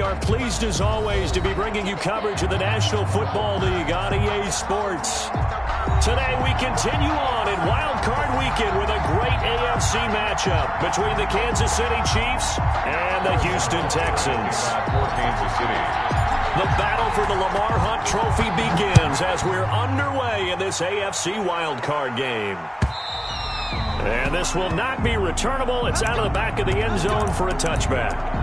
are pleased as always to be bringing you coverage of the National Football League on EA Sports. Today we continue on in Wild Card Weekend with a great AFC matchup between the Kansas City Chiefs and the Houston Texans. The battle for the Lamar Hunt Trophy begins as we're underway in this AFC Wild Card game. And this will not be returnable. It's out of the back of the end zone for a touchback.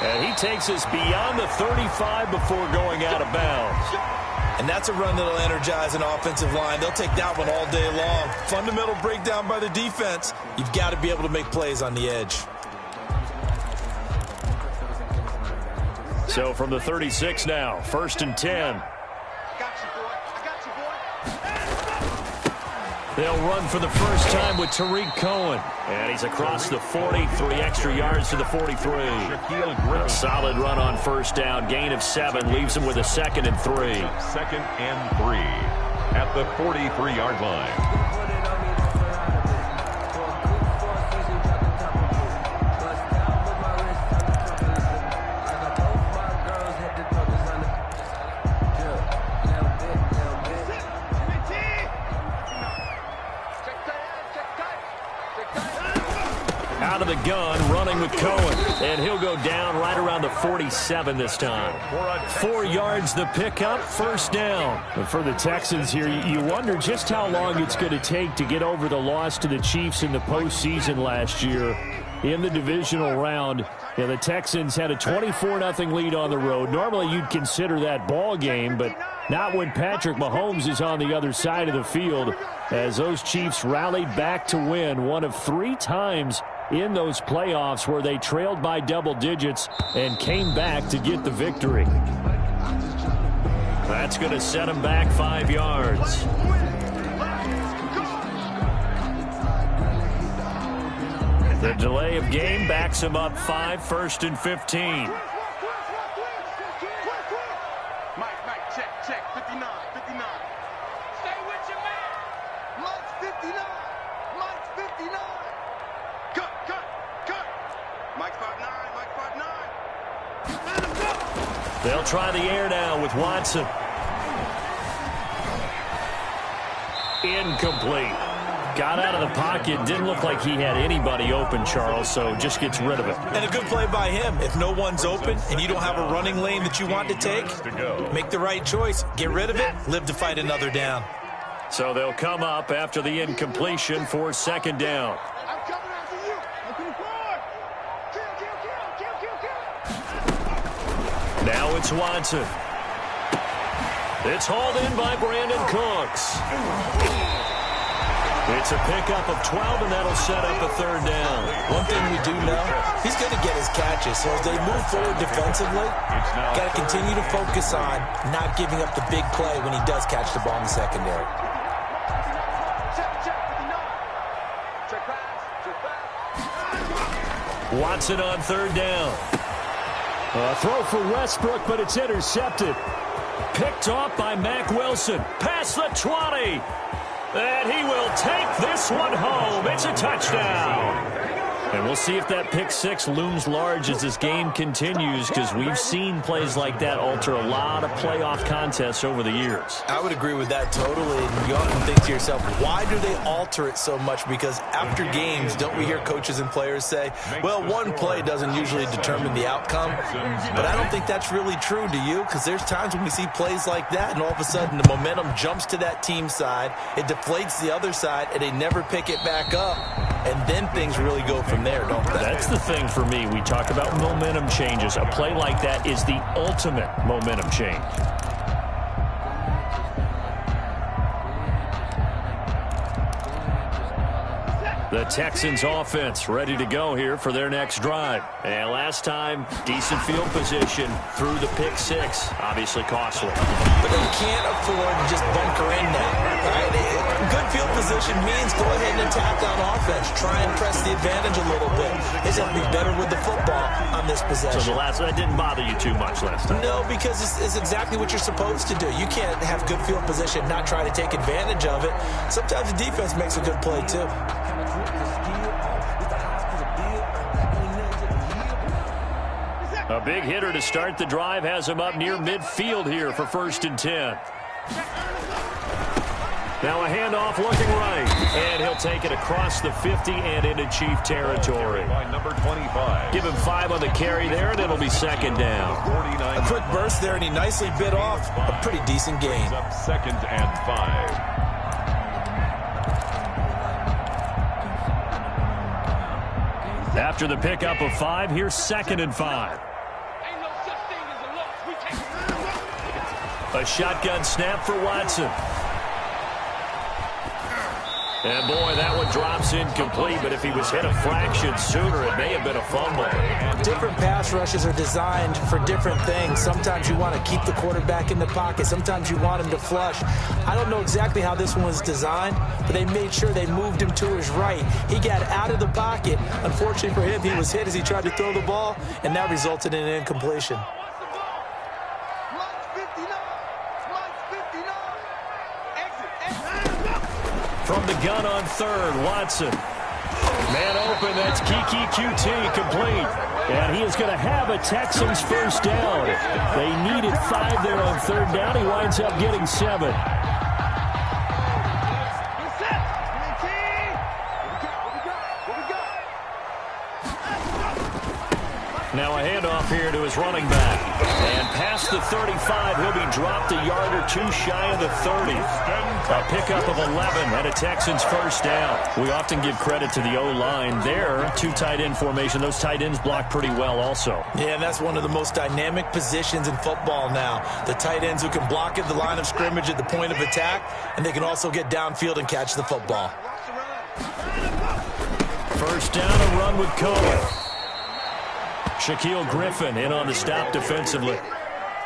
And he takes us beyond the 35 before going out of bounds. And that's a run that'll energize an offensive line. They'll take that one all day long. Fundamental breakdown by the defense. You've got to be able to make plays on the edge. So from the 36 now, 1st and 10. They'll run for the first time with Tariq Cohen. And he's across the 40, 3 extra yards to the 43. A solid run on first down. Gain of 7 leaves him with a 2nd and 3. 2nd and 3 at the 43-yard line. Out of the gun, running with Cohen. And he'll go down right around the 47 this time. 4 yards the pickup, first down. And for the Texans here, you wonder just how long it's going to take to get over the loss to the Chiefs in the postseason last year in the divisional round. Yeah, the Texans had a 24-0 lead on the road. Normally you'd consider that ball game, but not when Patrick Mahomes is on the other side of the field, as those Chiefs rallied back to win one of 3 times in those playoffs where they trailed by double digits and came back to get the victory. That's going to set them back 5 yards. The delay of game backs him up 5, 1st and 15. Check, 59. Stay with your man. Mike's 59. Cut. Mike's 5'9". They'll try the air now with Watson. Incomplete. Got out of the pocket. Didn't look like he had anybody open, Charles, so just gets rid of it. And a good play by him. If no one's open and you don't have a running lane that you want to take, make the right choice. Get rid of it. Live to fight another down. So they'll come up after the incompletion for 2nd down. I'm coming after you. Open the board. Kill. Now it's Watson. It's hauled in by Brandon Cooks. It's a pickup of 12, and that'll set up a 3rd down. One thing we do know, he's going to get his catches. So as they move forward defensively, got to continue to focus on not giving up the big play when he does catch the ball in the secondary. Watson on 3rd down. A throw for Westbrook, but it's intercepted. Picked off by Mack Wilson. Past the 20. And he will take this one home. It's a touchdown. And we'll see if that pick 6 looms large as this game continues, because we've seen plays like that alter a lot of playoff contests over the years. I would agree with that totally. And you often think to yourself, why do they alter it so much? Because after games, don't we hear coaches and players say, well, one play doesn't usually determine the outcome. But I don't think that's really true, do you? Because there's times when we see plays like that, and all of a sudden the momentum jumps to that team side. It deflates the other side, and they never pick it back up. And then things really go from there, don't they? That's the thing for me. We talk about momentum changes. A play like that is the ultimate momentum change. The Texans offense ready to go here for their next drive. And last time, decent field position through the pick six. Obviously costly. But they can't afford to just bunker in now. Right? Good field position means go ahead and attack on offense. Try and press the advantage a little bit. They just have to be better with the football on this possession. So that didn't bother you too much last time? No, because it's exactly what you're supposed to do. You can't have good field position, not try to take advantage of it. Sometimes the defense makes a good play, too. A big hitter to start the drive has him up near midfield here for 1st and 10. Now a handoff looking right, and he'll take it across the 50 and into Chief territory. Number 25. Give him 5 on the carry there, and it'll be 2nd down. A quick burst there, and he nicely bit off a pretty decent gain. Up 2nd and 5. After the pickup of 5, here's 2nd and 5. A shotgun snap for Watson. And boy, that one drops incomplete, but if he was hit a fraction sooner, it may have been a fumble. Different pass rushes are designed for different things. Sometimes you want to keep the quarterback in the pocket. Sometimes you want him to flush. I don't know exactly how this one was designed, but they made sure they moved him to his right. He got out of the pocket. Unfortunately for him, he was hit as he tried to throw the ball, and that resulted in an incompletion. From the gun on 3rd, Watson. Man open, that's Kiki QT, complete. And he is going to have a Texans 1st down. They needed 5 there on 3rd down. He winds up getting 7. Now a handoff here to his running back. And past the 35, he'll be dropped a yard or 2 shy of the 30. A pickup of 11 and a Texans 1st down. We often give credit to the O-line there. 2 tight end formation. Those tight ends block pretty well also. Yeah, and that's one of the most dynamic positions in football now. The tight ends who can block at the line of scrimmage at the point of attack, and they can also get downfield and catch the football. 1st down, a run with Cohen. Shaquille Griffin in on the stop defensively.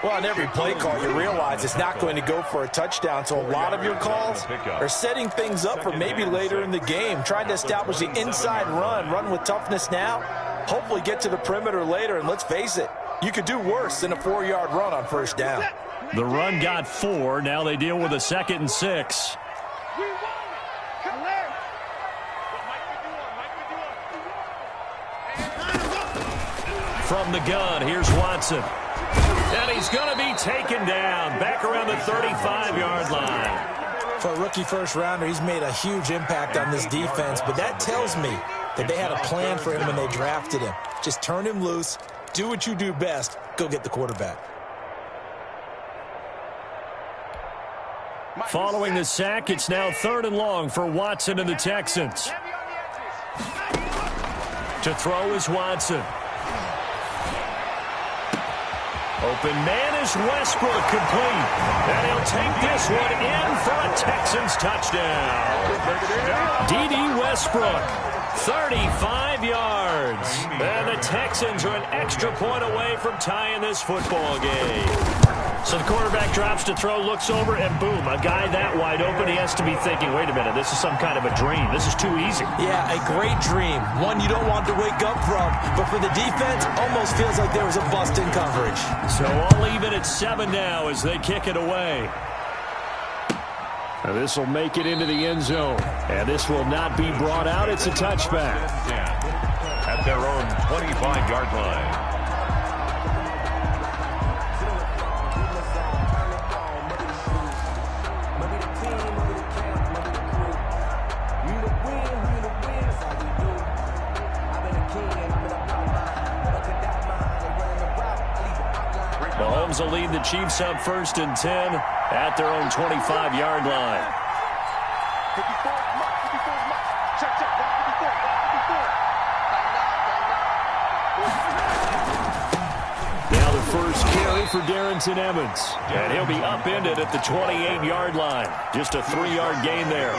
Well, on every play call, you realize it's not going to go for a touchdown, so a lot of your calls are setting things up for maybe later in the game, trying to establish the inside run with toughness now, hopefully get to the perimeter later, and let's face it, you could do worse than a 4-yard run on 1st down. The run got 4. Now they deal with a 2nd and 6. From the gun, here's Watson. And he's going to be taken down back around the 35-yard line. For a rookie first-rounder, he's made a huge impact on this defense, but that tells me that they had a plan for him when they drafted him. Just turn him loose, do what you do best, go get the quarterback. Following the sack, it's now 3rd and long for Watson and the Texans. To throw is Watson. Open man is Westbrook, complete. And he'll take this one in for a Texans touchdown. D.D. Westbrook, 35 yards. And the Texans are an extra point away from tying this football game. So the quarterback drops to throw, looks over, and boom, a guy that wide open, he has to be thinking, wait a minute, this is some kind of a dream. This is too easy. Yeah, a great dream. One you don't want to wake up from. But for the defense, almost feels like there was a bust in coverage. So all even at 7 now as they kick it away. And this will make it into the end zone. And this will not be brought out. It's a touchback. At their own 25-yard line. Mahomes will lead the Chiefs up 1st and 10 at their own 25-yard line. Now the first carry for Darrington Evans. And he'll be upended at the 28-yard line. Just a 3-yard gain there.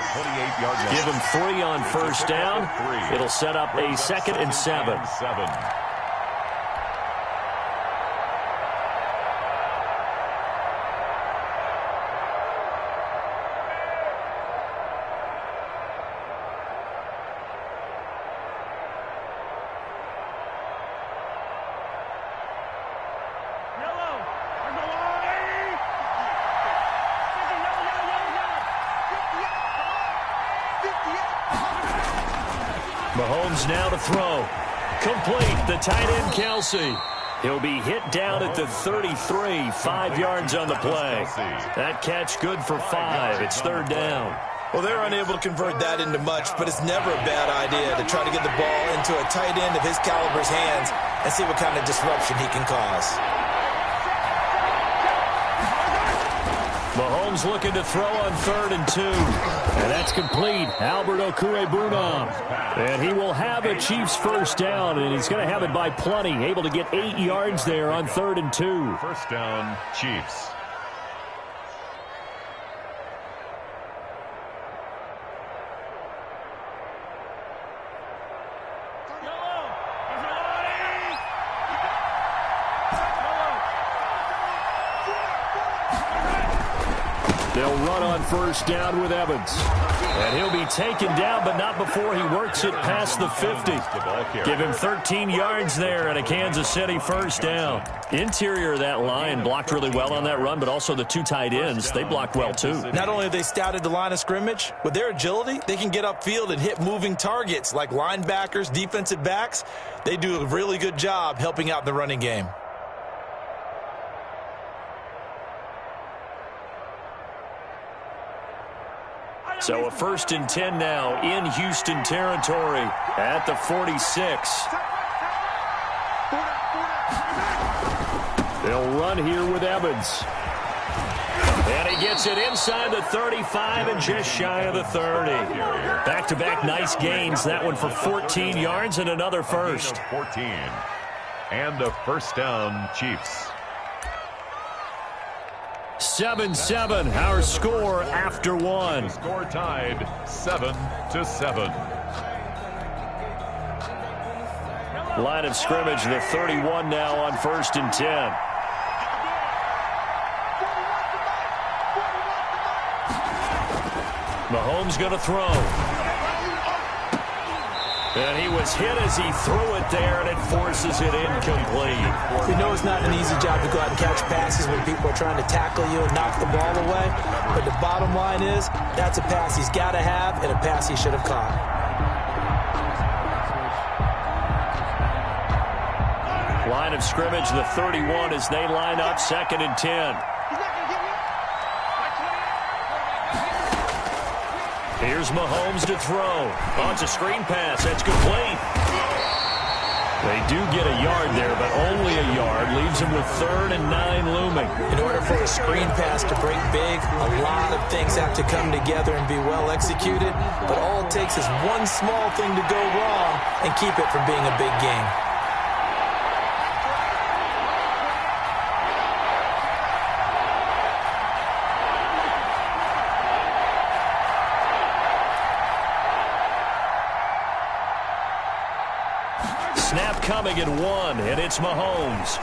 Give him 3 on first down. It'll set up a 2nd and 7. Mahomes now to throw. Complete. The tight end, Kelsey. He'll be hit down at the 33. 5 yards on the play. That catch good for 5. It's 3rd down. Well, they're unable to convert that into much, but it's never a bad idea to try to get the ball into a tight end of his caliber's hands and see what kind of disruption he can cause. Mahomes looking to throw on 3rd and 2. And that's complete. Albert Okwuegbunam. And he will have a Chiefs first down, and he's going to have it by plenty. Able to get 8 yards there on 3rd and 2. First down, Chiefs. They'll run on first down with Evans. And he'll be taken down, but not before he works it past the 50. Give him 13 yards there and a Kansas City first down. Interior of that line blocked really well on that run, but also the 2 tight ends, they blocked well too. Not only have they scouted the line of scrimmage, with their agility, they can get upfield and hit moving targets like linebackers, defensive backs. They do a really good job helping out the running game. So a 1st and 10 now in Houston territory at the 46. They'll run here with Evans. And he gets it inside the 35 and just shy of the 30. Back-to-back nice gains. That one for 14 yards and another first. 14. And a first down, Chiefs. 7-7, our score after 1. Score tied 7-7. Line of scrimmage, the 31 now on 1st and 10. Mahomes going to throw. And he was hit as he threw it there, and it forces it incomplete. We know it's not an easy job to go out and catch passes when people are trying to tackle you and knock the ball away. But the bottom line is, that's a pass he's got to have and a pass he should have caught. Line of scrimmage, the 31 as they line up 2nd and 10. Here's Mahomes to throw. Oh, it's a screen pass. That's complete. They do get a yard there, but only a yard. Leaves them with 3rd and 9 looming. In order for a screen pass to break big, a lot of things have to come together and be well executed. But all it takes is one small thing to go wrong and keep it from being a big game. Snap coming at 1, and it's Mahomes.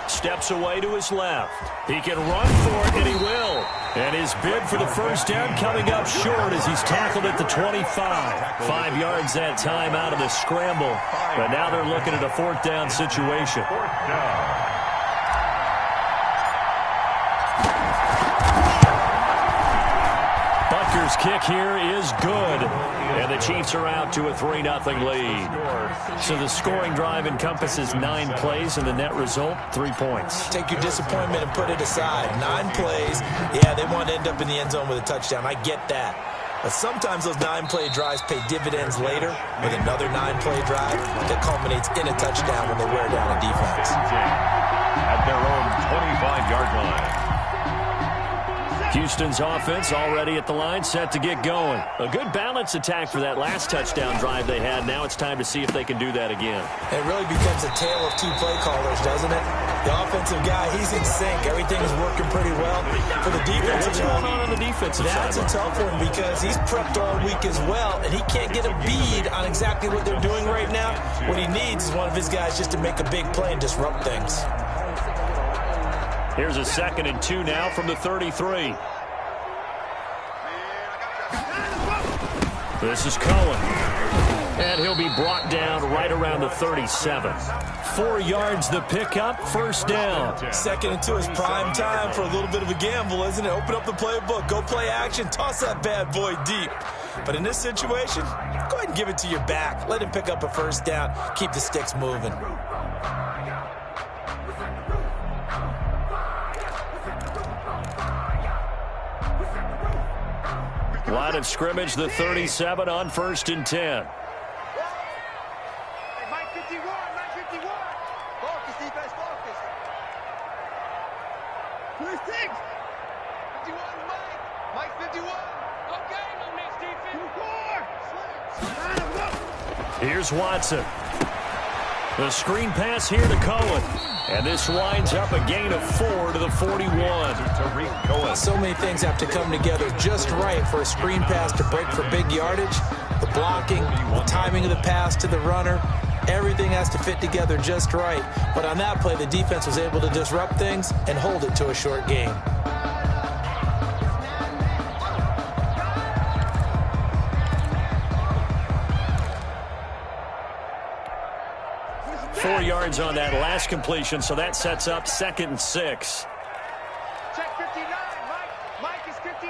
Steps away to his left. He can run for it, and he will. And his bid for the first down coming up short as he's tackled at the 25. 5 yards that time out of the scramble. But now they're looking at a 4th down situation. 4th down. Butker's kick here is good. And the Chiefs are out to a 3-0 lead. So the scoring drive encompasses 9 plays, and the net result, 3 points. Take your disappointment and put it aside. 9 plays. Yeah, they want to end up in the end zone with a touchdown. I get that. But sometimes those 9-play drives pay dividends later with another 9-play drive that culminates in a touchdown when they wear down a defense. At their own 25-yard line. Houston's offense already at the line, set to get going. A good balanced attack for that last touchdown drive they had. Now it's time to see if they can do that again. It really becomes a tale of two play callers, doesn't it? The offensive guy, he's in sync. Everything is working pretty well. For the defensive What's going on the defensive side? That's a tough one because he's prepped all week as well, and he can't get a bead on exactly what they're doing right now. What he needs is one of his guys just to make a big play and disrupt things. Here's a 2nd and 2 now from the 33. This is Cohen. And he'll be brought down right around the 37. 4 yards the pickup, first down. 2nd and 2 is prime time for a little bit of a gamble, isn't it? Open up the playbook, go play action, toss that bad boy deep. But in this situation, go ahead and give it to your back. Let him pick up a first down. Keep the sticks moving. Line of scrimmage, the 37 on 1st and 10. Hey, Mike 51, Mike 51. Focus, defense, focus. 26. 51, Mike 51. Okay, no next defense. 4. Here's Watson. The screen pass here to Cohen. And this winds up a gain of 4 to the 41. So many things have to come together just right for a screen pass to break for big yardage. The blocking, the timing of the pass to the runner, everything has to fit together just right. But on that play, the defense was able to disrupt things and hold it to a short gain. Four yards on that last completion, so that sets up 2nd and 6. Check 59, Mike is 59.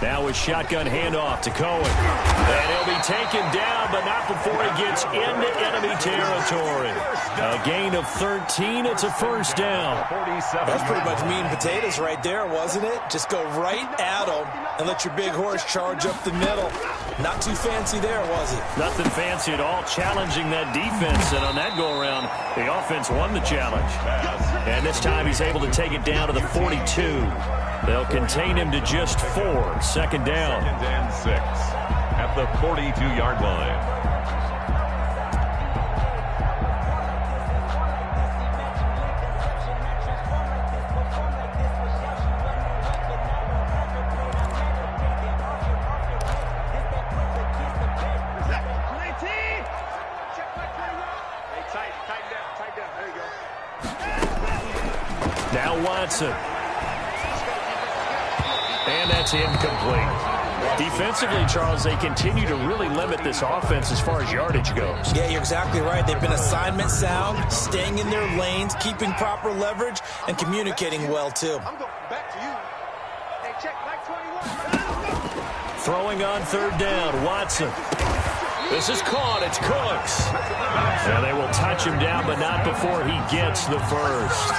Now a shotgun handoff to Cohen. And he'll be taken down, but not before he gets into enemy territory. A gain of 13. It's a first down. That's pretty much meat and potatoes right there, wasn't it? Just go right at him and let your big horse charge up the middle. Not too fancy there, was it? Nothing fancy at all, challenging that defense. And on that go-around, the offense won the challenge. And this time he's able to take it down to the 42. They'll contain him to just 4. 2nd down. 2nd and 6 at the 42-yard line. Now Watson. And that's incomplete. Defensively, Charles, they continue to really limit this offense as far as yardage goes. Yeah, you're exactly right. They've been assignment sound, staying in their lanes, keeping proper leverage, and communicating well, too. I'm going back to you. Hey, check Mike 21. Throwing on 3rd down, Watson. This is caught. It's Cooks. And they will touch him down, but not before he gets the first.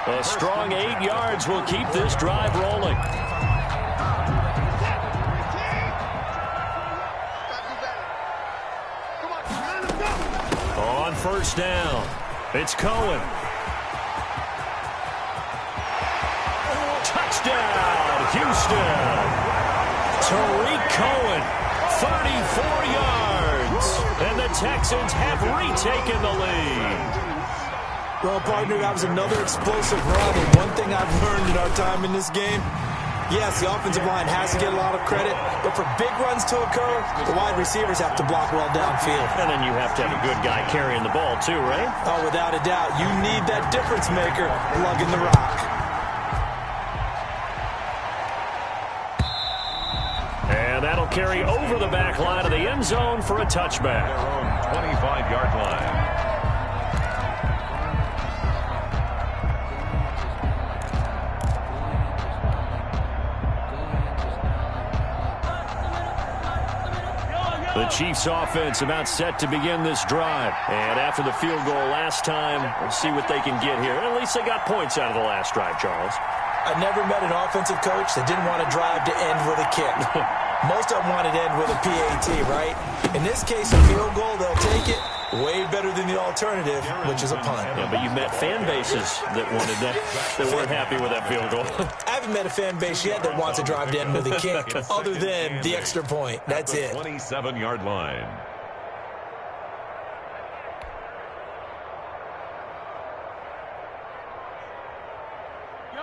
A strong 8 yards will keep this drive rolling. On 1st down, it's Cohen. Touchdown, Houston. Tariq Cohen, 34 yards. And the Texans have retaken the lead. Well, partner, that was another explosive run, and one thing I've learned in our time in this game, yes, the offensive line has to get a lot of credit, but for big runs to occur, the wide receivers have to block well downfield. And then you have to have a good guy carrying the ball too, right? Oh, without a doubt. You need that difference maker lugging the rock. And that'll carry over the back line of the end zone for a touchback. Their own 25-yard line. The Chiefs offense about set to begin this drive. And after the field goal last time, we'll see what they can get here. At least they got points out of the last drive, Charles. I never met an offensive coach that didn't want to drive to end with a kick. Most of them wanted to end with a PAT, right? In this case, a field goal, they'll take it. Way better than the alternative, which is a punt. Yeah, but you met fan bases that wanted that weren't happy with that field goal. I haven't met a fan base yet that wants to drive to end with a kick other than the extra point. That's it. 27-yard line.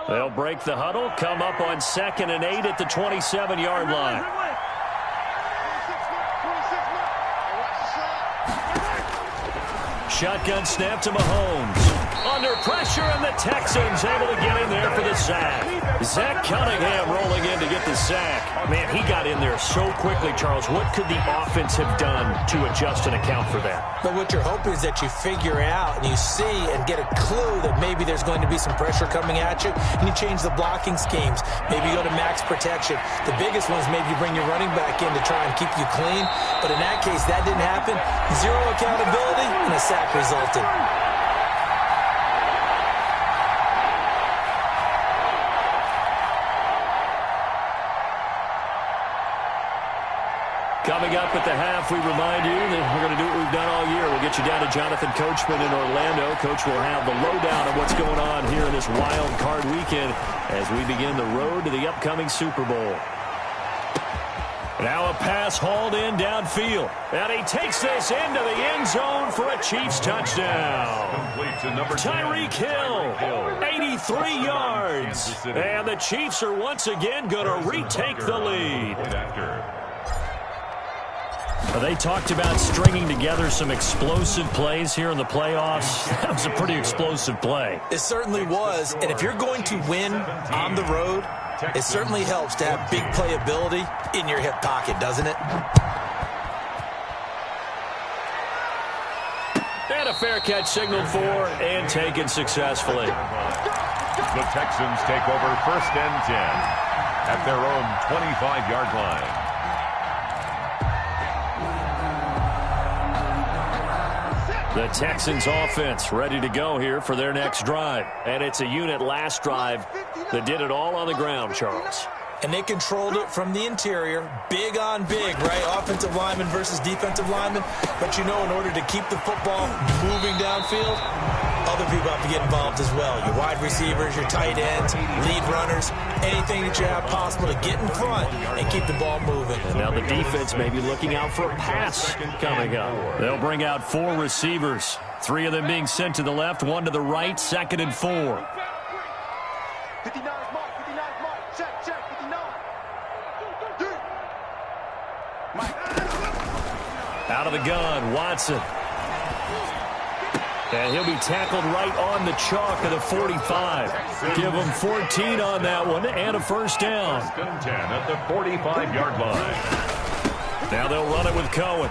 They'll break the huddle, come up on 2nd and 8 at the 27-yard line. Shotgun snap to Mahomes. Under pressure, and the Texans able to get in there for the sack. Zach Cunningham rolling in to get the sack. Man, he got in there so quickly, Charles. What could the offense have done to adjust and account for that? But what you're hoping is that you figure out and you see and get a clue that maybe there's going to be some pressure coming at you, and you change the blocking schemes. Maybe you go to max protection. The biggest one is maybe you bring your running back in to try and keep you clean. But in that case, that didn't happen. Zero accountability, and a sack resulted. Coming up at the half, we remind you that we're going to do what we've done all year. We'll get you down to Jonathan Coachman in Orlando. Coach will have the lowdown of what's going on here in this wild card weekend as we begin the road to the upcoming Super Bowl. Now a pass hauled in downfield. And he takes this into the end zone for a Chiefs touchdown. Tyreek Hill, 83 yards. And the Chiefs are once again going to retake the lead. They talked about stringing together some explosive plays here in the playoffs. That was a pretty explosive play. It certainly was. And if you're going to win on the road, it certainly helps to have big playability in your hip pocket, doesn't it? And a fair catch signaled for and taken successfully. The Texans take over 1st and 10 at their own 25-yard line. The Texans offense ready to go here for their next drive. And it's a unit last drive that did it all on the ground, Charles. And they controlled it from the interior. Big on big, right? Offensive lineman versus defensive lineman. But you know, in order to keep the football moving downfield, other people have to get involved as well. Your wide receivers, your tight ends, lead runners, anything that you have possible to get in front and keep the ball moving. And now the defense may be looking out for a pass coming up. They'll bring out 4 receivers. 3 of them being sent to the left, 1 to the right, 2nd and 4. 59 mark, 59 mark. Check, 59. Out of the gun, Watson. And he'll be tackled right on the chalk of the 45. Give him 14 on that one and a first down. 10 at the 45-yard line. Now they'll run it with Cohen.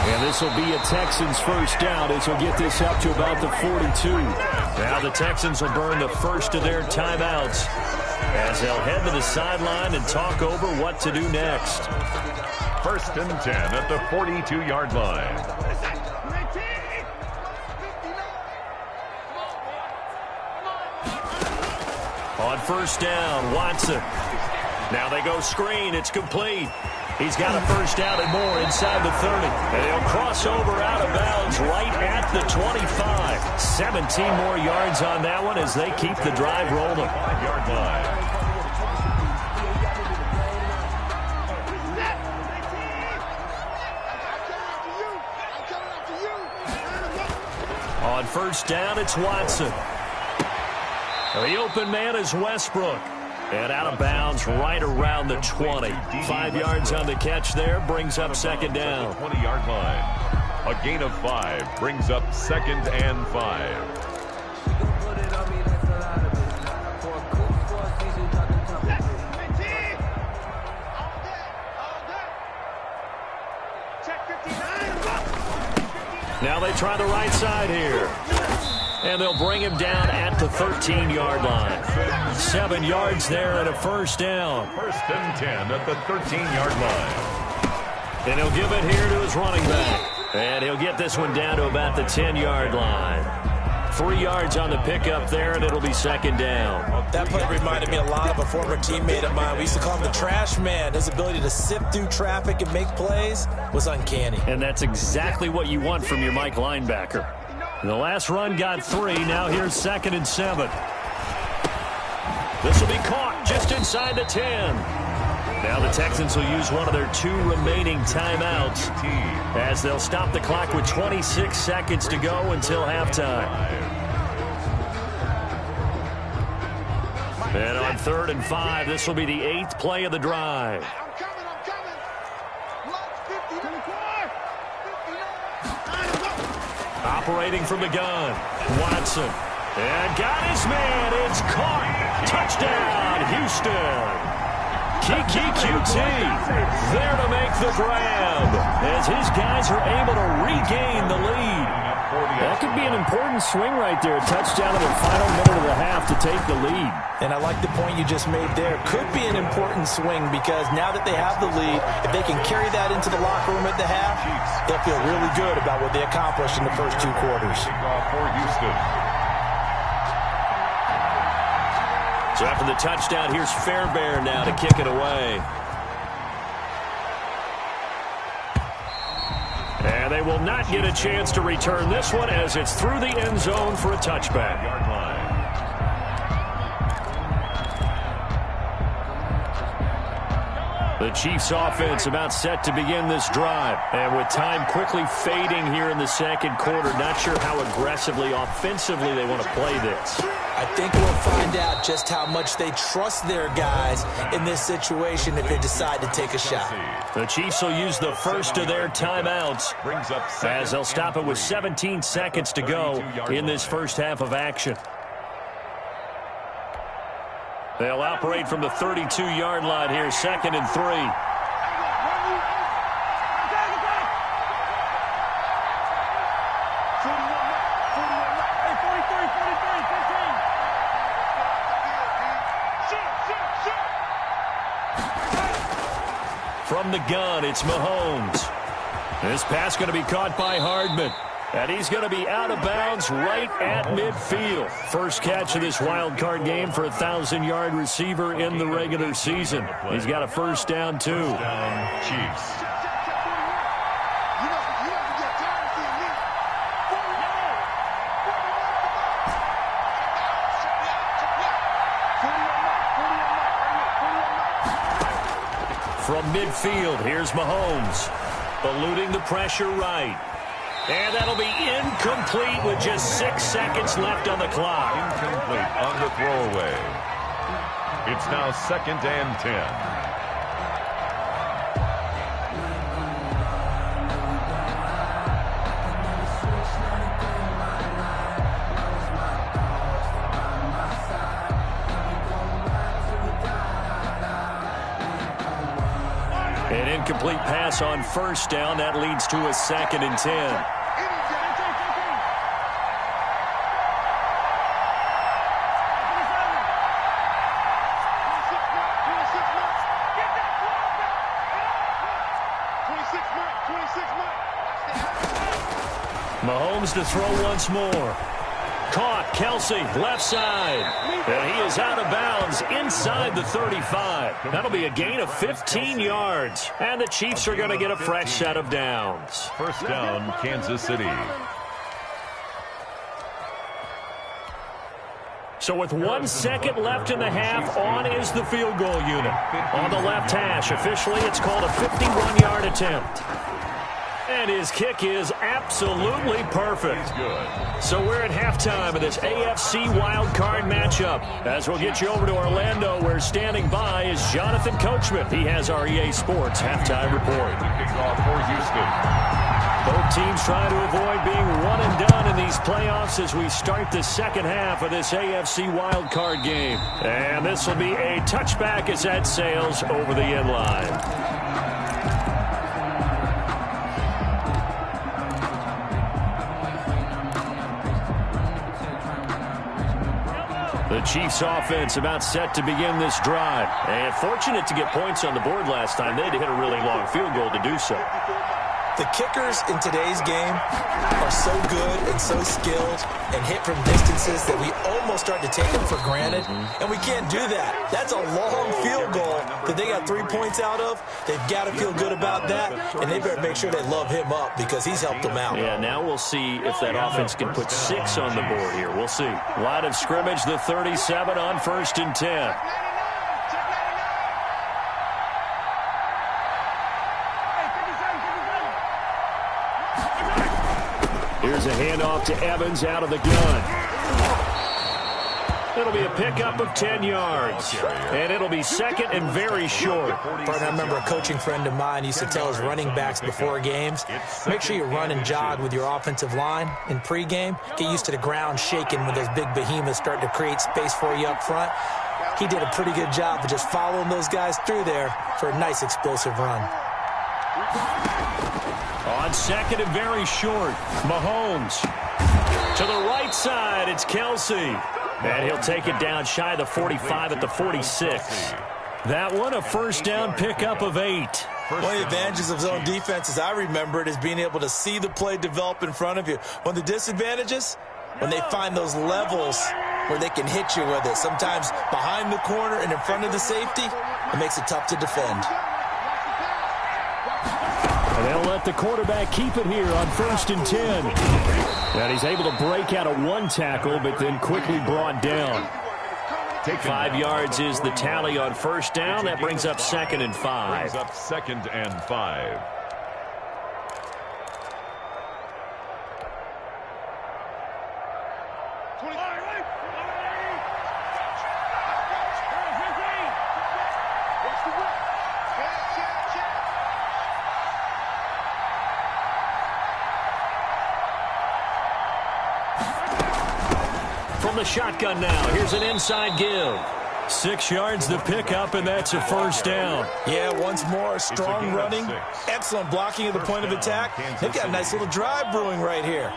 And this will be a Texans first down as he'll get this up to about the 42. Now the Texans will burn the first of their timeouts as they'll head to the sideline and talk over what to do next. 1st and 10 at the 42-yard line. On first down, Watson. Now they go screen. It's complete. He's got a first down and more inside the 30. And he'll cross over out of bounds right at the 25. 17 more yards on that one as they keep the drive rolling. 5-yard line. On first down, it's Watson. The open man is Westbrook. And out of bounds right around the 20. 5 yards on the catch there brings up 2nd down. 20-yard line. A gain of 5 brings up 2nd and 5. Now they try the right side here. And they'll bring him down at the 13-yard line. 7 yards there and a first down. 1st and 10 at the 13-yard line. And he'll give it here to his running back. And he'll get this one down to about the 10-yard line. 3 yards on the pickup there, and it'll be second down. That play reminded me a lot of a former teammate of mine. We used to call him the trash man. His ability to sift through traffic and make plays was uncanny. And that's exactly what you want from your Mike linebacker. The last run got 3. Now here's 2nd and 7. This will be caught just inside the 10. Now the Texans will use one of their 2 remaining timeouts as they'll stop the clock with 26 seconds to go until halftime. And on 3rd and 5, this will be the 8th play of the drive. Operating from the gun, Watson. And got his man. It's caught. Touchdown, Houston. Kiki QT there to make the grab as his guys are able to regain the lead. That could be an important swing right there. A touchdown in the final minute of the half to take the lead. And I like the point you just made there. Could be an important swing because now that they have the lead, if they can carry that into the locker room at the half, they'll feel really good about what they accomplished in the first 2 quarters. For Houston. So after the touchdown, here's Fairbairn now to kick it away. And they will not get a chance to return this one as it's through the end zone for a touchback. Yard line. The Chiefs offense about set to begin this drive. And with time quickly fading here in the second quarter, not sure how aggressively, offensively they want to play this. I think we'll find out just how much they trust their guys in this situation if they decide to take a shot. The Chiefs will use the first of their timeouts as they'll stop it with 17 seconds to go in this first half of action. They'll operate from the 32-yard line here, 2nd and 3. From the gun, it's Mahomes. This pass going to be caught by Hardman. And he's going to be out of bounds right at midfield. First catch of this wild card game for a 1,000-yard receiver in the regular season. He's got a first down, too. Chiefs. From midfield, here's Mahomes. Eluding the pressure right. And that'll be incomplete with just 6 seconds left on the clock. Incomplete on the throwaway. It's now 2nd and 10. An incomplete pass on first down. That leads to a 2nd and 10. Mahomes to throw once more. Caught, Kelsey, left side. And he is out of bounds inside the 35. That'll be a gain of 15 yards. And the Chiefs are going to get a fresh set of downs. First down, Kansas City. So with 1 second left in the half, on is the field goal unit. On the left hash, officially it's called a 51-yard attempt. And his kick is absolutely perfect. So we're at halftime of this AFC wildcard matchup. As we'll get you over to Orlando, where standing by is Jonathan Coachman. He has our EA Sports halftime report. Kickoff for Houston. Both teams trying to avoid being one and done in these playoffs as we start the second half of this AFC wildcard game. And this will be a touchback as that sails over the end line. The Chiefs offense about set to begin this drive. And fortunate to get points on the board last time. They had to hit a really long field goal to do so. The kickers in today's game are so good and so skilled and hit from distances that we almost start to take them for granted, and we can't do that. That's a long field goal that they got 3 points out of. They've got to feel good about that, and they better make sure they love him up because he's helped them out. Yeah, now we'll see if that offense can put 6 on the board here. We'll see. Line of scrimmage, the 37 on 1st and 10. Here's a handoff to Evans out of the gun. It'll be a pickup of 10 yards. And it'll be second and very short. I remember a coaching friend of mine used to tell his running backs before games, make sure you run and jog with your offensive line in pregame. Get used to the ground shaking when those big behemoths start to create space for you up front. He did a pretty good job of just following those guys through there for a nice explosive run. On second and very short, Mahomes. To the right side, it's Kelsey. And he'll take it down shy of the 45 at the 46. That one, a first down pickup of 8. One of the advantages of zone defense, as I remember it, is being able to see the play develop in front of you. One of the disadvantages, when they find those levels where they can hit you with it, sometimes behind the corner and in front of the safety, it makes it tough to defend. And they'll let the quarterback keep it here on 1st and 10. And he's able to break out of one tackle, but then quickly brought down. 5 yards is the tally on first down. That brings up 2nd and 5. Brings up 2nd and 5. From the shotgun now, here's an inside give. 6 yards the pickup, and that's a first down. Yeah, once more, strong running, excellent blocking at the point of attack. They've got a nice little drive brewing right here.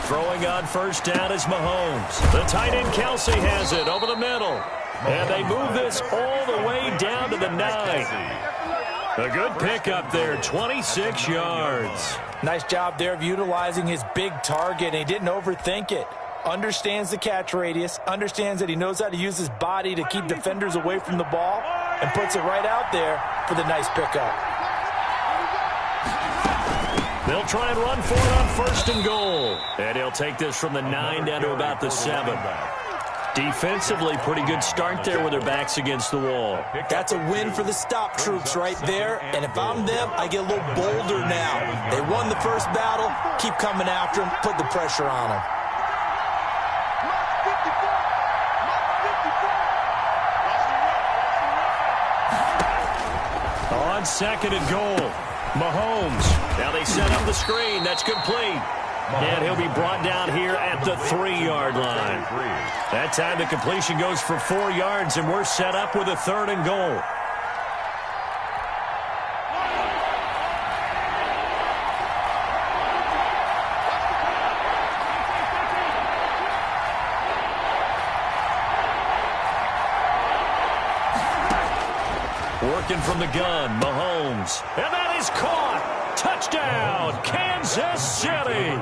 Throwing on first down is Mahomes. The tight end Kelsey has it over the middle. And they move this all the way down to the 9. A good pickup there, 26 yards. Nice job there of utilizing his big target. He didn't overthink it. Understands the catch radius, understands that he knows how to use his body to keep defenders away from the ball, and puts it right out there for the nice pickup. They'll try and run for it on 1st and goal. And he'll take this from the 9 down to about the 7. Defensively, pretty good start there with their backs against the wall. That's a win for the stop troops right there. And if I'm them, I get a little bolder now. They won the first battle. Keep coming after them. Put the pressure on them. On 2nd and goal, Mahomes. Now they set up the screen. That's complete. And he'll be brought down here at the 3-yard line. That time the completion goes for 4 yards, and we're set up with a 3rd and goal. Working from the gun, Mahomes. And that is caught. Touchdown, Kansas City.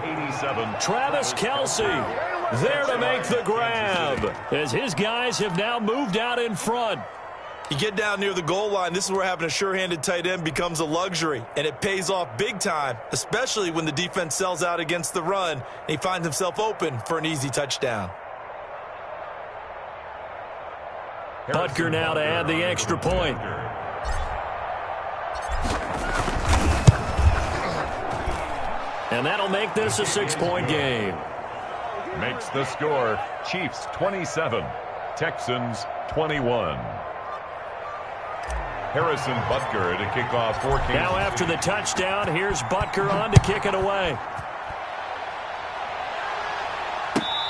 Travis Kelsey there to make the grab as his guys have now moved out in front. You get down near the goal line, this is where having a sure-handed tight end becomes a luxury, and it pays off big time, especially when the defense sells out against the run, and he finds himself open for an easy touchdown. Butker now to add the extra point. And that'll make this a 6-point game. Makes the score Chiefs 27, Texans 21. Harrison Butker to kick off for Kansas. Now after the touchdown, here's Butker on to kick it away.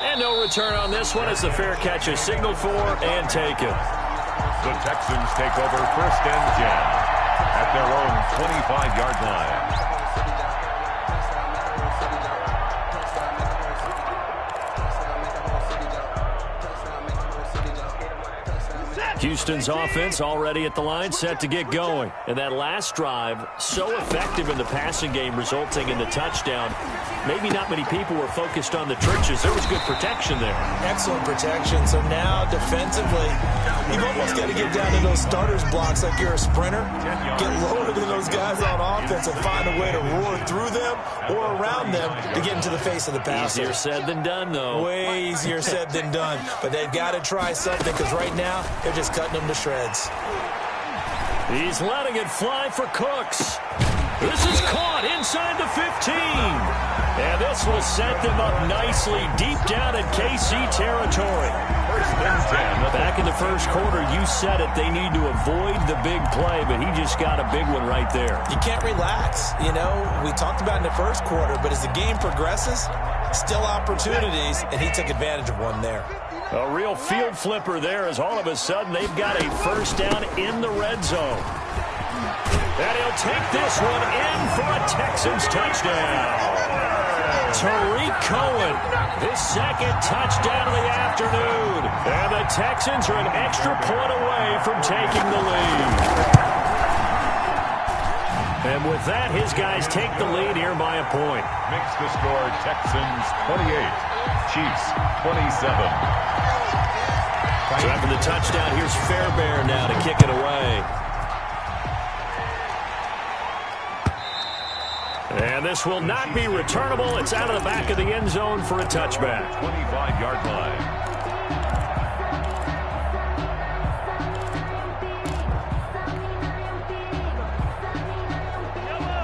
And no return on this one as the fair catch is signaled for and taken. The Texans take over 1st and 10 at their own 25-yard line. Houston's offense already at the line, set to get going. And that last drive, so effective in the passing game, resulting in the touchdown. Maybe not many people were focused on the trenches. There was good protection there. Excellent protection. So now defensively, you've almost got to get down to those starters blocks like you're a sprinter. Get lower than those guys on offense and find a way to roar through them or around them to get into the face of the passer. Easier said than done, though. Way easier said than done. But they've got to try something because right now they're just cutting them to shreds. He's letting it fly for Cooks. This is caught inside the 15. And this will set them up nicely deep down in KC territory. First and 10. Back in the first quarter, you said it, they need to avoid the big play, but he just got a big one right there. You can't relax. You know, we talked about in the first quarter, but as the game progresses, still opportunities, and he took advantage of one there. A real field flipper there as all of a sudden they've got a first down in the red zone. And he'll take this one in for a Texans touchdown. Tariq Cohen, his second touchdown of the afternoon. And the Texans are an extra point away from taking the lead. And with that, his guys take the lead here by a point. Makes the score Texans 28, Chiefs 27. So after the touchdown, here's Fairbairn now to kick it away. And this will not be returnable. It's out of the back of the end zone for a touchback. 25-yard line.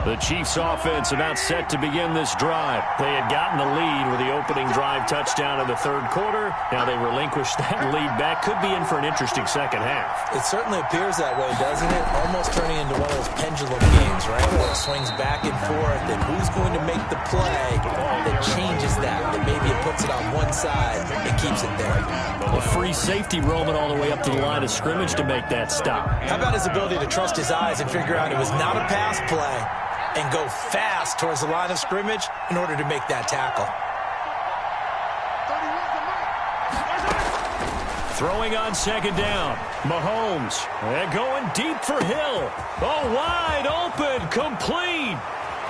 The Chiefs offense about set to begin this drive. They had gotten the lead with the opening drive touchdown in the third quarter. Now they relinquished that lead back. Could be in for an interesting second half. It certainly appears that way, doesn't it? Almost turning into one of those pendulum games, right? Where it swings back and forth, and who's going to make the play that changes that maybe it puts it on one side and keeps it there. A free safety roaming all the way up to the line of scrimmage to make that stop. How about his ability to trust his eyes and figure out it was not a pass play and go fast towards the line of scrimmage in order to make that tackle. Throwing on second down. Mahomes. And going deep for Hill. Oh, wide open. Complete.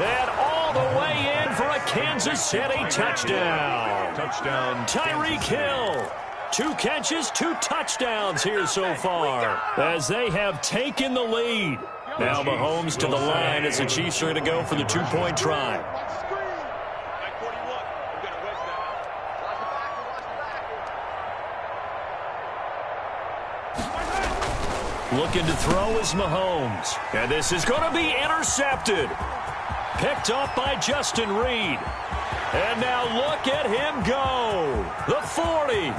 And all the way in for a Kansas City touchdown. Touchdown. Tyreek Hill. 2 catches, 2 touchdowns here so far as they have taken the lead. Now Mahomes to the line as the Chiefs are going to go for the 2-point try. Looking to throw is Mahomes. And this is going to be intercepted. Picked up by Justin Reed. And now look at him go. The 40.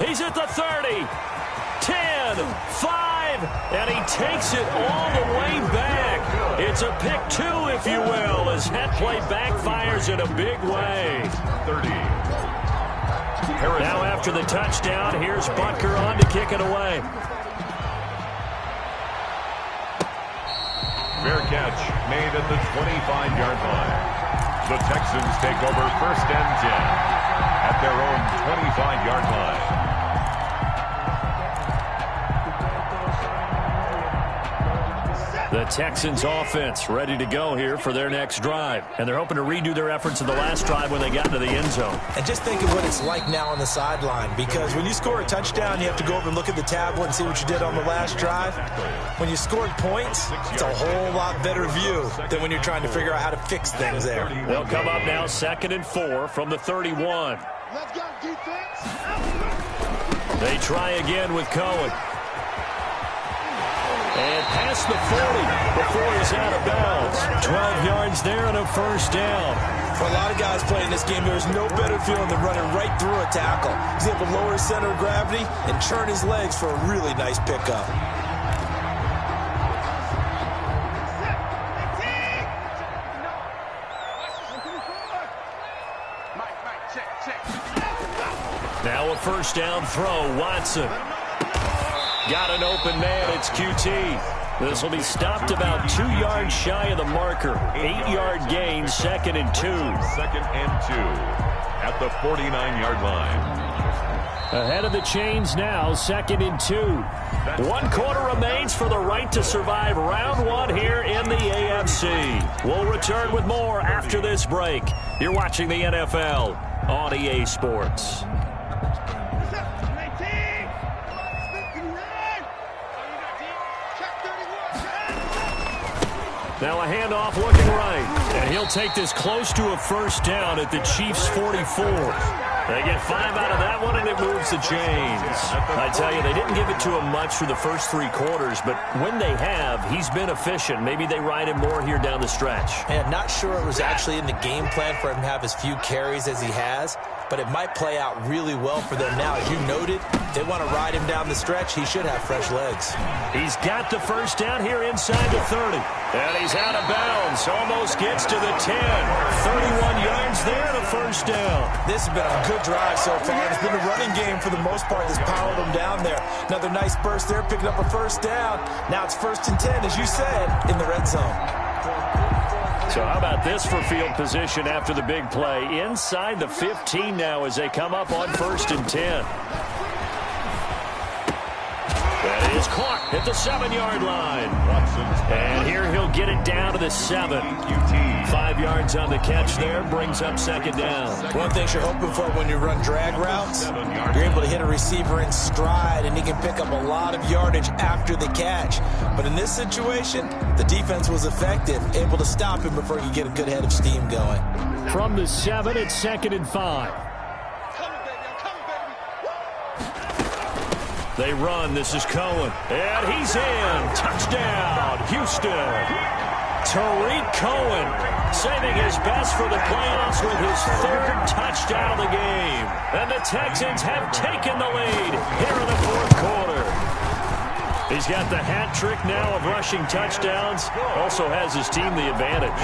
He's at the 30. 10, 5, and he takes it all the way back. It's a pick 2, if you will, as that play backfires in a big way. 30. Now after the touchdown, here's Butker on to kick it away. Fair catch made at the 25-yard line. The Texans take over first and 10 at their own 25-yard line. The Texans offense ready to go here for their next drive. And they're hoping to redo their efforts in the last drive when they got into the end zone. And just think of what it's like now on the sideline, because when you score a touchdown, you have to go over and look at the tablet and see what you did on the last drive. When you scored points, it's a whole lot better view than when you're trying to figure out how to fix things there. They'll come up now 2nd and 4 from the 31. Let's go, defense. They try again with Cohen. And past the 40 before he's out of bounds. 12 yards there and a first down. For a lot of guys playing this game, there's no better feeling than running right through a tackle. He's able to lower his center of gravity and turn his legs for a really nice pickup. Now a first down throw. Watson. Got an open man. It's QT. This will be stopped about 2 yards shy of the marker. 8-yard gain, 2nd and 2. 2nd and 2. at the 49-yard line. Ahead of the chains now, 2nd and 2. 1 quarter remains for the right to survive round 1 here in the AFC. We'll return with more after this break. You're watching the NFL on EA Sports. Now a handoff looking right, and he'll take this close to a first down at the Chiefs' 44. They get 5 out of that one, and it moves the chains. I tell you, they didn't give it to him much for the first 3 quarters, but when they have, he's been efficient. Maybe they ride him more here down the stretch. Man, not sure it was actually in the game plan for him to have as few carries as he has, but it might play out really well for them now. As you noted, they want to ride him down the stretch. He should have fresh legs. He's got the first down here inside the 30. And he's out of bounds. Almost gets to the 10. 31 yards there and a first down. This has been a good drive so far. It's been the running game for the most part that's powered them down there. Another nice burst there, picking up a first down. Now it's 1st and 10, as you said, in the red zone. So how about this for field position after the big play? Inside the 15 now as they come up on 1st and 10. That is caught at the 7-yard line. And here he'll get it down to the 7. 5 yards on the catch there, brings up 2nd down. One thing you're hoping for when you run drag routes, you're able to hit a receiver in stride, and he can pick up a lot of yardage after the catch. But in this situation, the defense was effective, able to stop him before he could get a good head of steam going. From the 7, it's 2nd and 5. They run. This is Cohen. And he's in. Touchdown, Houston. Tariq Cohen saving his best for the playoffs with his 3rd touchdown of the game. And the Texans have taken the lead here in the 4th quarter. He's got the hat trick now of rushing touchdowns. Also has his team the advantage.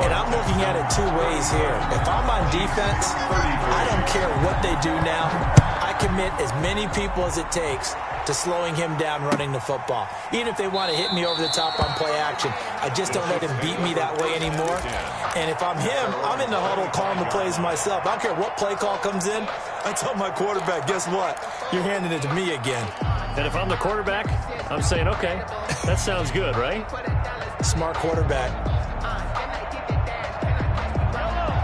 And I'm looking at it 2 ways here. If I'm on defense, I don't care what they do now. I commit as many people as it takes to slowing him down running the football. Even if they want to hit me over the top on play action, I just don't let him beat me that way anymore. And if I'm him, I'm in the huddle calling the plays myself. I don't care what play call comes in. I tell my quarterback, guess what? You're handing it to me again. And if I'm the quarterback, I'm saying, okay, that sounds good, right? Smart quarterback.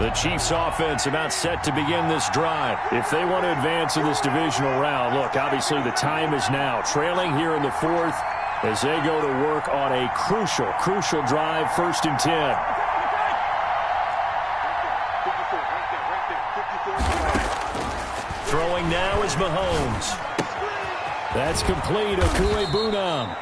The Chiefs offense about set to begin this drive. If they want to advance in this divisional round, look, obviously the time is now. Trailing here in the 4th as they go to work on a crucial drive, 1st and 10. Throwing now is Mahomes. That's complete. Okuegbunam.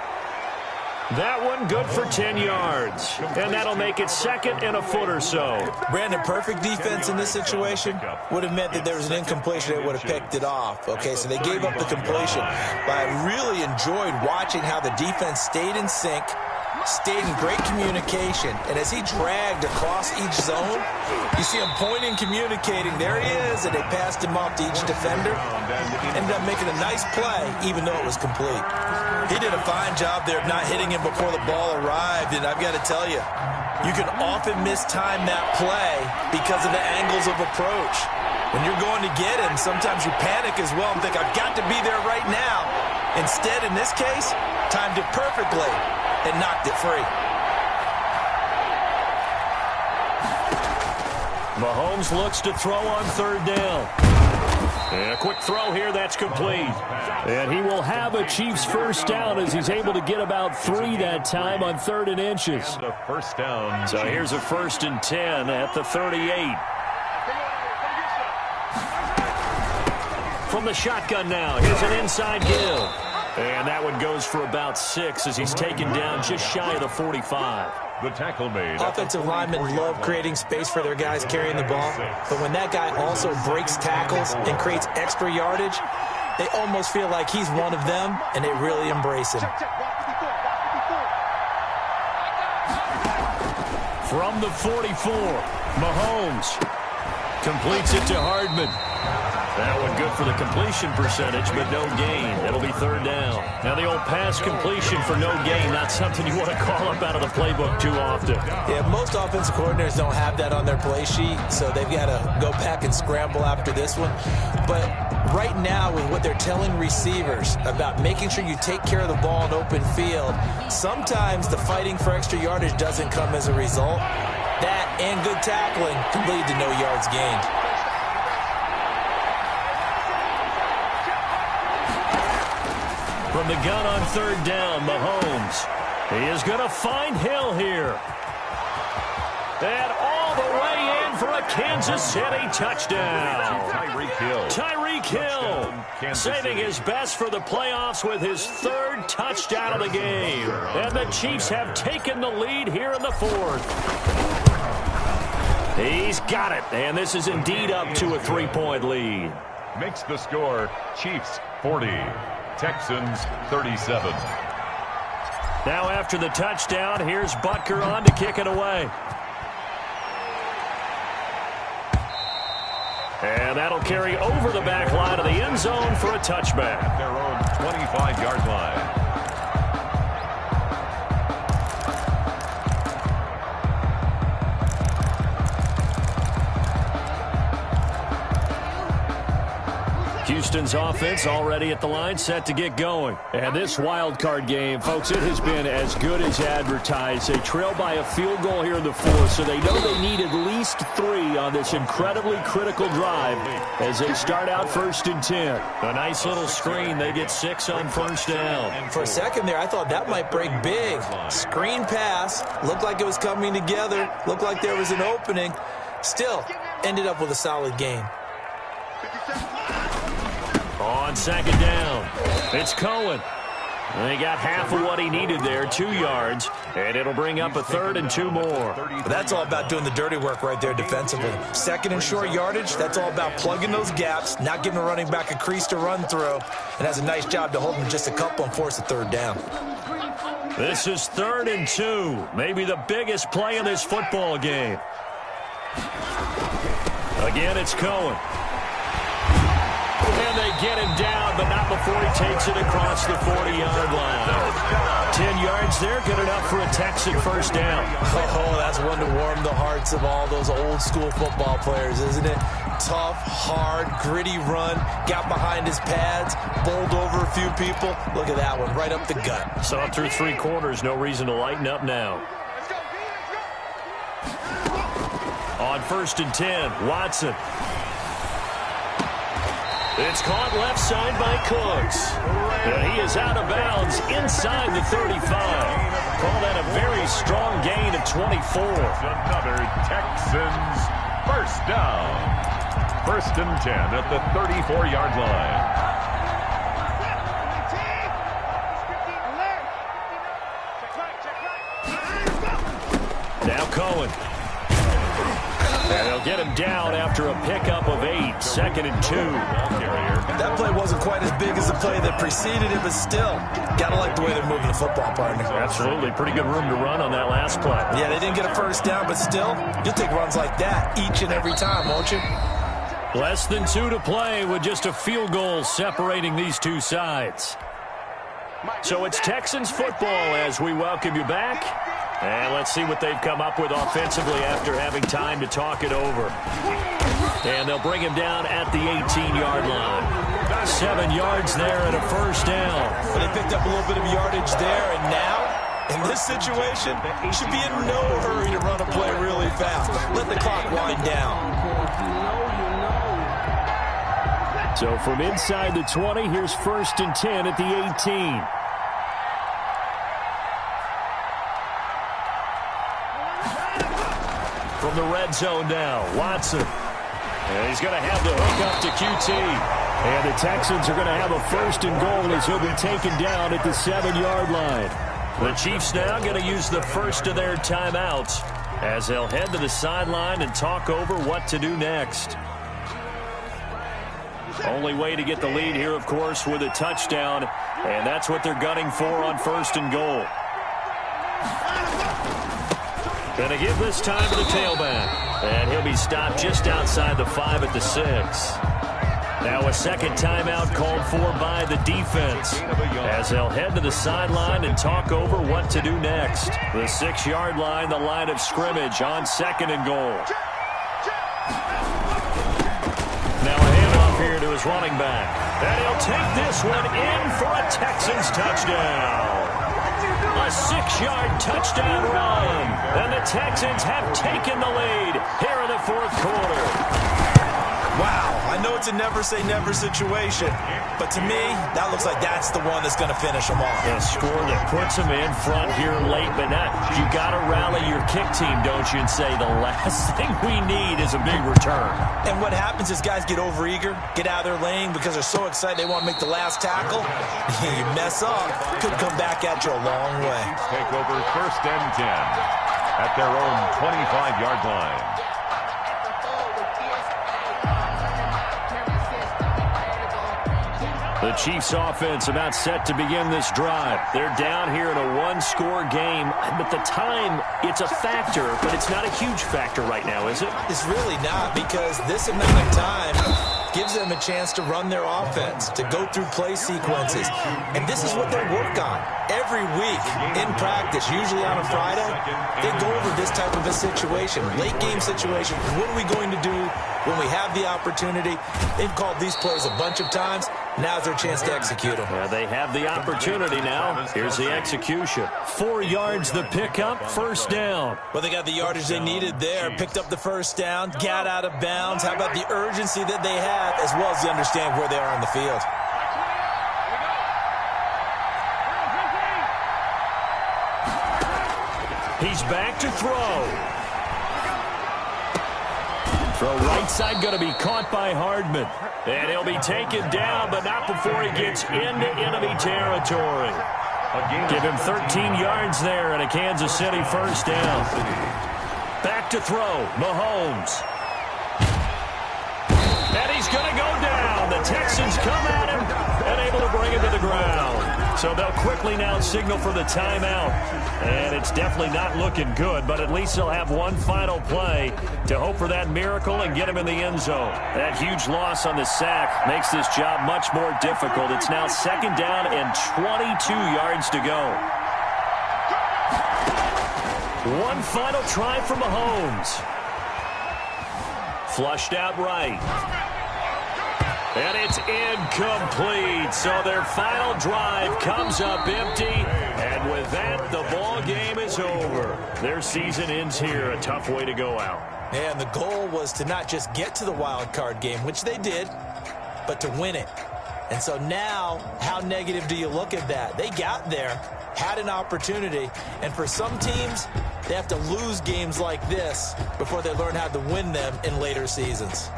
That one good for 10 yards. And that'll make it 2nd and a foot or so. Brandon, perfect defense in this situation would have meant that there was an incompletion that would have picked it off. Okay, so they gave up the completion. But I really enjoyed watching how the defense stayed in sync, stayed in great communication. And as he dragged across each zone, you see him pointing, communicating. There he is, and they passed him off to each defender. Ended up making a nice play, even though it was complete. He did a fine job there of not hitting him before the ball arrived, and I've got to tell you, you can often mistime that play because of the angles of approach. When you're going to get him, sometimes you panic as well and think, I've got to be there right now. Instead, in this case, timed it perfectly and knocked it free. Mahomes looks to throw on 3rd down. And a quick throw here, that's complete. And he will have a Chiefs first down as he's able to get about 3 that time on 3rd and inches. And a first down. So here's a 1st and 10 at the 38. From the shotgun now, here's an inside give. And that one goes for about 6 as he's taken down just shy of the 45. The tackle made. Offensive linemen love creating space for their guys carrying the ball, but when that guy also breaks tackles and creates extra yardage, they almost feel like he's one of them, and they really embrace him. From the 44, Mahomes. Completes it to Hardman. That one good for the completion percentage, but no gain. It'll be third down. Now the old pass completion for no gain, not something you want to call up out of the playbook too often. Yeah, most offensive coordinators don't have that on their play sheet, so they've got to go back and scramble after this one. But right now, with what they're telling receivers about making sure you take care of the ball in open field, sometimes the fighting for extra yardage doesn't come as a result. That and good tackling can lead to no yards gained. From the gun on third down, Mahomes. He is going to find Hill here. And all the way in for a Kansas City touchdown. Tyreek Hill saving his best for the playoffs with his third touchdown of the game. And the Chiefs have taken the lead here in the fourth. He's got it. And this is indeed up to a 3-point lead. Makes the score Chiefs 40. Texans 37. Now after the touchdown, here's Butker on to kick it away. And that'll carry over the back line of the end zone for a touchback. Their own 25-yard line. Houston's offense already at the line, set to get going. And this wild card game, folks, it has been as good as advertised. They trail by a field goal here in the fourth, so they know they need at least 3 on this incredibly critical drive as they start out 1st and 10. A nice little screen. They get 6 on first down. For a second there, I thought that might break big. Screen pass. Looked like it was coming together. Looked like there was an opening. Still, ended up with a solid gain. On second down, it's Cohen. They got half of what he needed there, 2 yards, and it'll bring up a 3rd and 2 more. That's all about doing the dirty work right there defensively. 2nd and short yardage, that's all about plugging those gaps, not giving the running back a crease to run through, and has a nice job to hold him just a couple and force a 3rd down. This is 3rd and 2, maybe the biggest play in this football game. Again, it's Cohen. And they get him down, but not before he takes it across the 40-yard line. 10 yards there, good enough for a Texan first down. Oh, that's one to warm the hearts of all those old-school football players, isn't it? Tough, hard, gritty run, got behind his pads, bowled over a few people. Look at that one, right up the gut. So up through 3 quarters, no reason to lighten up now. On 1st and 10, Watson. It's caught left side by Cooks. And he is out of bounds inside the 35. Call that a very strong gain of 24. Another Texans first down. 1st and 10 at the 34-yard line. Now Cohen. And they'll get him down after a pickup of 8. 2nd and 2. That play wasn't quite as big as the play that preceded it, but still, gotta like the way they're moving the football, partner. Absolutely. Pretty good room to run on that last play. Yeah, they didn't get a first down, but still, you'll take runs like that each and every time, won't you? Less than 2 to play with just a field goal separating these two sides. So it's Texans football as we welcome you back. And let's see what they've come up with offensively after having time to talk it over. And they'll bring him down at the 18-yard line. 7 yards there and a first down. But they picked up a little bit of yardage there, and now, in this situation, he should be in no hurry to run a play really fast. Let the clock wind down. So from inside the 20, here's 1st and 10 at the 18. From the red zone now, Watson. And he's going to have the hook up to QT. And the Texans are going to have a 1st and goal as he'll be taken down at the 7-yard line. The Chiefs now going to use the first of their timeouts as they'll head to the sideline and talk over what to do next. Only way to get the lead here, of course, with a touchdown. And that's what they're gunning for on 1st and goal. Gonna give this time to the tailback. And he'll be stopped just outside the 5 at the 6. Now a second timeout called for by the defense as they'll head to the sideline and talk over what to do next. The 6-yard line, the line of scrimmage on 2nd and goal. Now a handoff here to his running back. And he'll take this one in for a Texans touchdown. A 6-yard touchdown run. And the Texans have taken the lead here in the 4th quarter. Wow, I know it's a never-say-never situation, but to me, that looks like that's the one that's going to finish them off. A score that puts them in front here late, but not. You got to rally your kick team, don't you, and say the last thing we need is a big return. And what happens is guys get overeager, get out of their lane because they're so excited they want to make the last tackle. You mess up, could come back at you a long way. Take over 1st and 10 at their own 25-yard line. The Chiefs offense about set to begin this drive. They're down here in a 1-score game, but the time, it's a factor, but it's not a huge factor right now, is it? It's really not, because this amount of time gives them a chance to run their offense, to go through play sequences. And this is what they work on every week in practice, usually on a Friday. They go over this type of a situation, late game situation. What are we going to do when we have the opportunity? They've called these plays a bunch of times. Now's their chance to execute them. Yeah, they have the opportunity now. Here's the execution. 4 yards the pickup, 1st down. Well, they got the yardage they needed there. Picked up the 1st down, got out of bounds. How about the urgency that they have, as well as they understand where they are on the field? He's back to throw. Throw right side going to be caught by Hardman. And he'll be taken down, but not before he gets into enemy territory. Give him 13 yards there and a Kansas City 1st down. Back to throw, Mahomes. And he's going to go down. The Texans come at him and able to bring him to the ground. So they'll quickly now signal for the timeout. And it's definitely not looking good, but at least they'll have one final play to hope for that miracle and get him in the end zone. That huge loss on the sack makes this job much more difficult. It's now 2nd down and 22 yards to go. One final try for Mahomes. Flushed out right. And it's incomplete. So their final drive comes up empty. And with that, the ball game is over. Their season ends here. A tough way to go out. And the goal was to not just get to the wild card game, which they did, but to win it. And so now, how negative do you look at that? They got there, had an opportunity, and for some teams, they have to lose games like this before they learn how to win them in later seasons.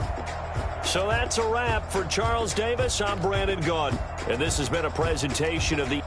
So that's a wrap for Charles Davis. I'm Brandon Gaudin, and this has been a presentation of the